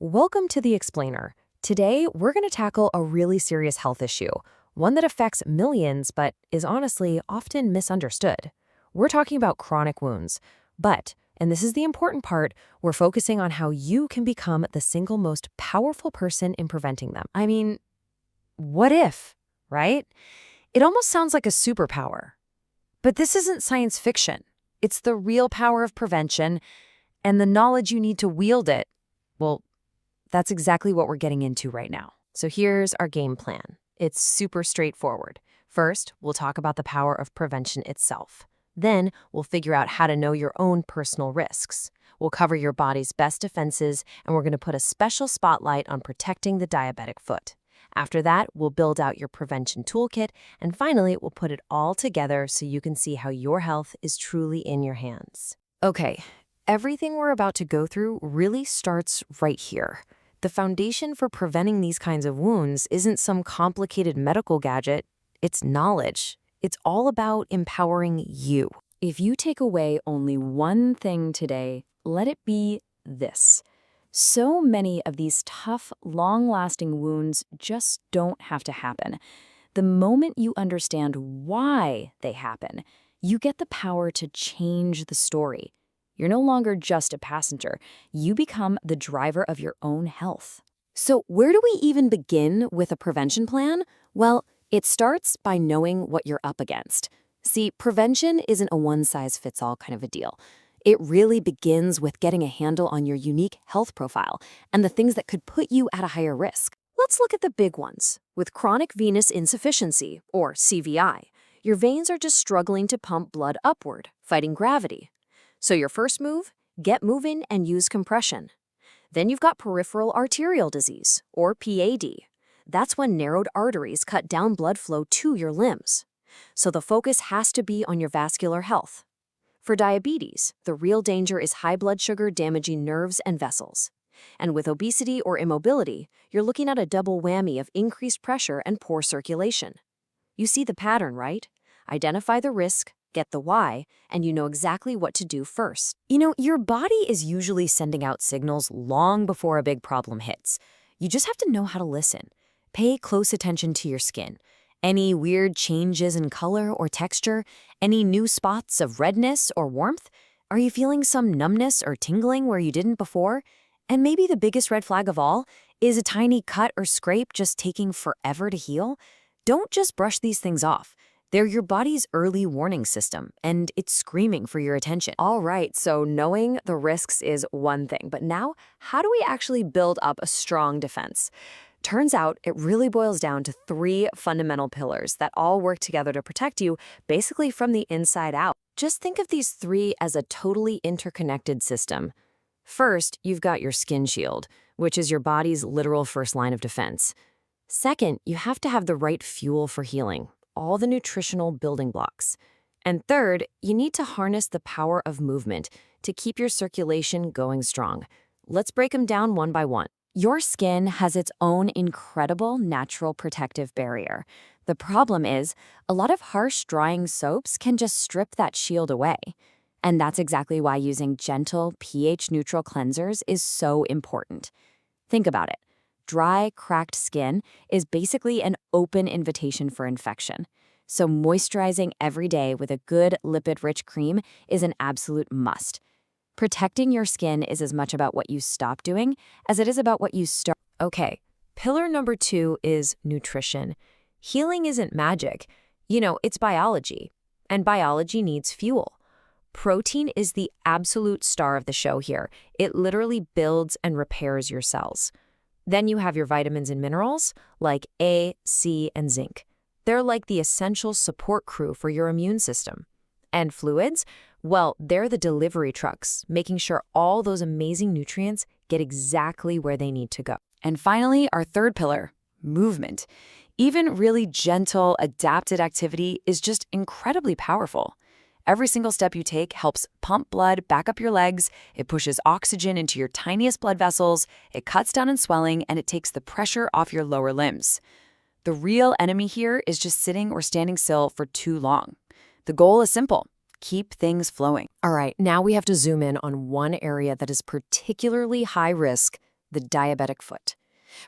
Welcome to The Explainer. Today, we're going to tackle a really serious health issue, one that affects millions but is honestly often misunderstood. We're talking about chronic wounds. But, and this is the important part, we're focusing on how you can become the single most powerful person in preventing them. I mean, what if, right? It almost sounds like a superpower. But this isn't science fiction. It's the real power of prevention and the knowledge you need to wield it. Well, that's exactly what we're getting into right now. So here's our game plan. It's super straightforward. First, we'll talk about the power of prevention itself. Then, we'll figure out how to know your own personal risks. We'll cover your body's best defenses, and we're going to put a special spotlight on protecting the diabetic foot. After that, we'll build out your prevention toolkit, and finally, we'll put it all together so you can see how your health is truly in your hands. Okay, everything we're about to go through really starts right here. The foundation for preventing these kinds of wounds isn't some complicated medical gadget, it's knowledge. It's all about empowering you. If you take away only one thing today, let it be this. So many of these tough, long-lasting wounds just don't have to happen. The moment you understand why they happen, you get the power to change the story. You're no longer just a passenger. You become the driver of your own health. So where do we even begin with a prevention plan? Well, it starts by knowing what you're up against. See, prevention isn't a one-size-fits-all kind of a deal. It really begins with getting a handle on your unique health profile and the things that could put you at a higher risk. Let's look at the big ones. With chronic venous insufficiency, or CVI, your veins are just struggling to pump blood upward, fighting gravity. So your first move, get moving and use compression. Then you've got peripheral arterial disease, or PAD. That's when narrowed arteries cut down blood flow to your limbs. So the focus has to be on your vascular health. For diabetes, the real danger is high blood sugar damaging nerves and vessels. And with obesity or immobility, you're looking at a double whammy of increased pressure and poor circulation. You see the pattern, right? Identify the risk, get the why, and you know exactly what to do first. Your body is usually sending out signals long before a big problem hits. You just have to know how to listen. Pay close attention to your skin. Any weird changes in color or texture? Any new spots of redness or warmth? Are you feeling some numbness or tingling where you didn't before? And maybe the biggest red flag of all, is a tiny cut or scrape just taking forever to heal? Don't just brush these things off. They're your body's early warning system, and it's screaming for your attention. All right, so knowing the risks is one thing, but now, how do we actually build up a strong defense? Turns out it really boils down to three fundamental pillars that all work together to protect you, basically from the inside out. Just think of these three as a totally interconnected system. First, you've got your skin shield, which is your body's literal first line of defense. Second, you have to have the right fuel for healing, all the nutritional building blocks. And third, you need to harness the power of movement to keep your circulation going strong. Let's break them down one by one. Your skin has its own incredible natural protective barrier. The problem is, a lot of harsh drying soaps can just strip that shield away. And that's exactly why using gentle, pH-neutral cleansers is so important. Think about it. Dry, cracked skin is basically an open invitation for infection. So moisturizing every day with a good lipid-rich cream is an absolute must. Protecting your skin is as much about what you stop doing as it is about what you start. Okay, pillar number 2 is nutrition. Healing isn't magic. It's biology. And biology needs fuel. Protein is the absolute star of the show here. It literally builds and repairs your cells. Then you have your vitamins and minerals, like A, C, and zinc. They're like the essential support crew for your immune system. And fluids? Well, they're the delivery trucks, making sure all those amazing nutrients get exactly where they need to go. And finally, our third pillar, movement. Even really gentle, adapted activity is just incredibly powerful. Every single step you take helps pump blood back up your legs, it pushes oxygen into your tiniest blood vessels, it cuts down on swelling, and it takes the pressure off your lower limbs. The real enemy here is just sitting or standing still for too long. The goal is simple. Keep things flowing. All right, now we have to zoom in on one area that is particularly high risk, the diabetic foot.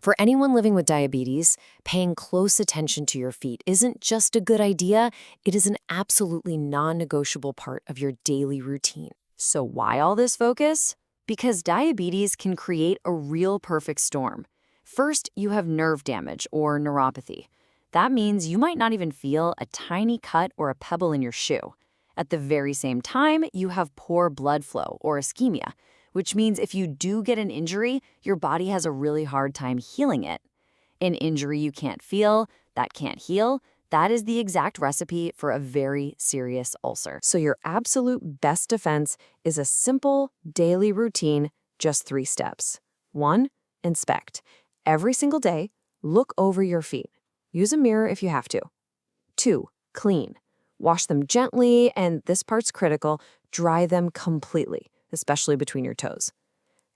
For anyone living with diabetes, paying close attention to your feet isn't just a good idea, it is an absolutely non-negotiable part of your daily routine. So why all this focus? Because diabetes can create a real perfect storm. First, you have nerve damage or neuropathy. That means you might not even feel a tiny cut or a pebble in your shoe. At the very same time, you have poor blood flow or ischemia, which means if you do get an injury, your body has a really hard time healing it. An injury you can't feel, that can't heal, that is the exact recipe for a very serious ulcer. So your absolute best defense is a simple daily routine, just 3 steps. 1, inspect. Every single day, look over your feet. Use a mirror if you have to. 2, clean. Wash them gently, and this part's critical, dry them completely, especially between your toes.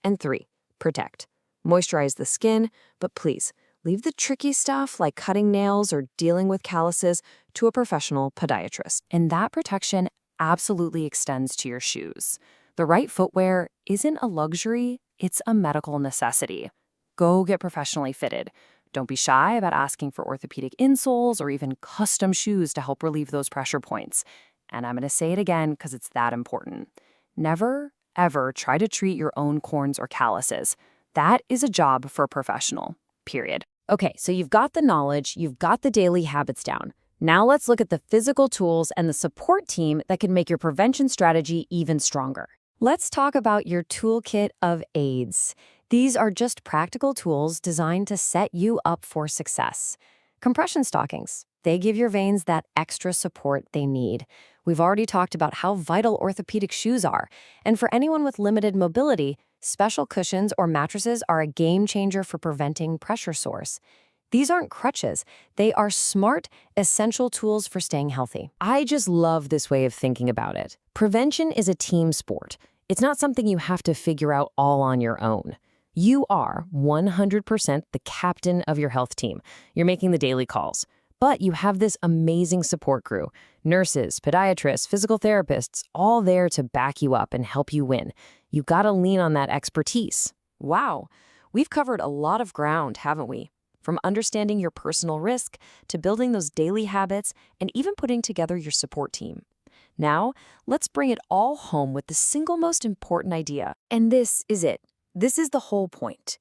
And 3, protect. Moisturize the skin, but please, leave the tricky stuff like cutting nails or dealing with calluses to a professional podiatrist. And that protection absolutely extends to your shoes. The right footwear isn't a luxury, it's a medical necessity. Go get professionally fitted. Don't be shy about asking for orthopedic insoles or even custom shoes to help relieve those pressure points. And I'm going to say it again because it's that important. Never, ever try to treat your own corns or calluses. That is a job for a professional, period. Okay, so you've got the knowledge, you've got the daily habits down. Now let's look at the physical tools and the support team that can make your prevention strategy even stronger. Let's talk about your toolkit of aids. These are just practical tools designed to set you up for success. Compression stockings. They give your veins that extra support they need. We've already talked about how vital orthopedic shoes are. And for anyone with limited mobility, special cushions or mattresses are a game changer for preventing pressure sores. These aren't crutches. They are smart, essential tools for staying healthy. I just love this way of thinking about it. Prevention is a team sport. It's not something you have to figure out all on your own. You are 100% the captain of your health team. You're making the daily calls. But you have this amazing support crew, nurses, podiatrists, physical therapists, all there to back you up and help you win. You've got to lean on that expertise. Wow, we've covered a lot of ground, haven't we? From understanding your personal risk to building those daily habits and even putting together your support team. Now, let's bring it all home with the single most important idea. And this is it. This is the whole point.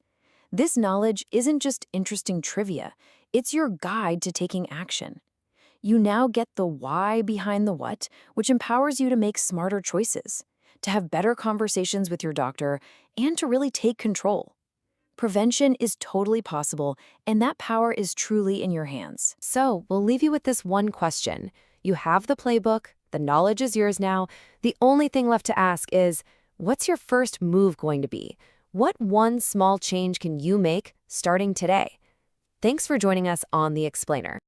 This knowledge isn't just interesting trivia. It's your guide to taking action. You now get the why behind the what, which empowers you to make smarter choices, to have better conversations with your doctor, and to really take control. Prevention is totally possible, and that power is truly in your hands. So, we'll leave you with this one question. You have the playbook, the knowledge is yours now. The only thing left to ask is, what's your first move going to be? What one small change can you make starting today? Thanks for joining us on The Explainer.